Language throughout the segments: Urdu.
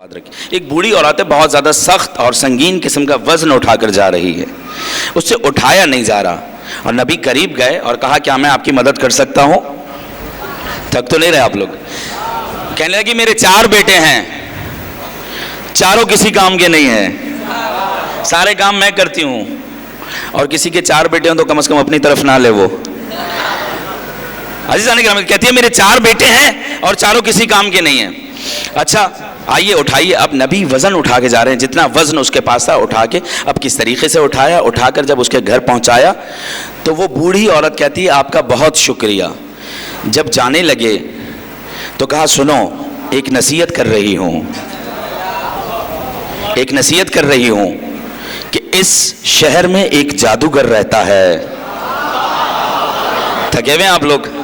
یاد رکھیں، ایک بوڑھی عورت ہے، بہت زیادہ سخت اور سنگین قسم کا وزن اٹھا کر جا رہی ہے، اس سے اٹھایا نہیں جا رہا، اور نبی قریب گئے اور کہا کیا میں آپ کی مدد کر سکتا ہوں؟ تھک تو نہیں رہے آپ لوگ؟ کہنے لگی میرے 4 بیٹے ہیں، چاروں کسی کام کے نہیں ہیں، سارے کام میں کرتی ہوں، اور کسی کے 4 بیٹے ہوں تو کم از کم اپنی طرف نہ لے وہ۔ عزیزان کرام، کہتی ہے میرے 4 بیٹے ہیں اور چاروں کسی کام کے نہیں ہیں۔ اچھا آئیے اٹھائیے۔ اب نبی وزن اٹھا کے جا رہے ہیں، جتنا وزن اس کے پاس تھا اٹھا کے، اب کس طریقے سے اٹھایا، اٹھا کر جب اس کے گھر پہنچایا تو وہ بوڑھی عورت کہتی ہے آپ کا بہت شکریہ۔ جب جانے لگے تو کہا سنو، ایک نصیحت کر رہی ہوں، ایک نصیحت کر رہی ہوں کہ اس شہر میں ایک جادوگر رہتا ہے۔ تھکے ہوئے ہیں آپ لوگ؟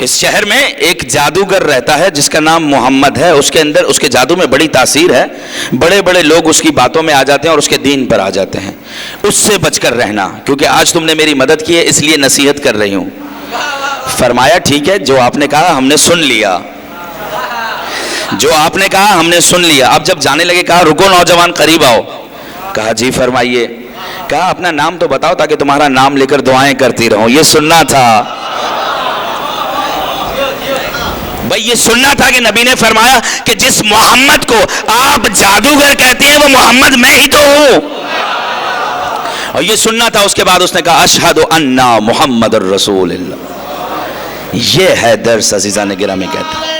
اس شہر میں ایک جادوگر رہتا ہے جس کا نام محمد ہے، اس کے اندر اس کے جادو میں بڑی تاثیر ہے، بڑے بڑے لوگ اس کی باتوں میں آ جاتے ہیں اور اس کے دین پر آ جاتے ہیں، اس سے بچ کر رہنا، کیونکہ آج تم نے میری مدد کی ہے اس لیے نصیحت کر رہی ہوں۔ فرمایا ٹھیک ہے، جو آپ نے کہا ہم نے سن لیا، جو آپ نے کہا ہم نے سن لیا۔ اب جب جانے لگے کہا رکو نوجوان قریب آؤ، کہا جی فرمائیے، کہا اپنا نام تو بتاؤ تاکہ تمہارا نام لے کر دعائیں کرتی رہوں۔ یہ سننا تھا بھائی، یہ سننا تھا کہ نبی نے فرمایا کہ جس محمد کو آپ جادوگر کہتے ہیں وہ محمد میں ہی تو ہوں، اور یہ سننا تھا۔ اس کے بعد اس نے کہا اشہد ان محمد الرسول اللہ۔ یہ ہے درس عزیزان گرامی، کہتا ہے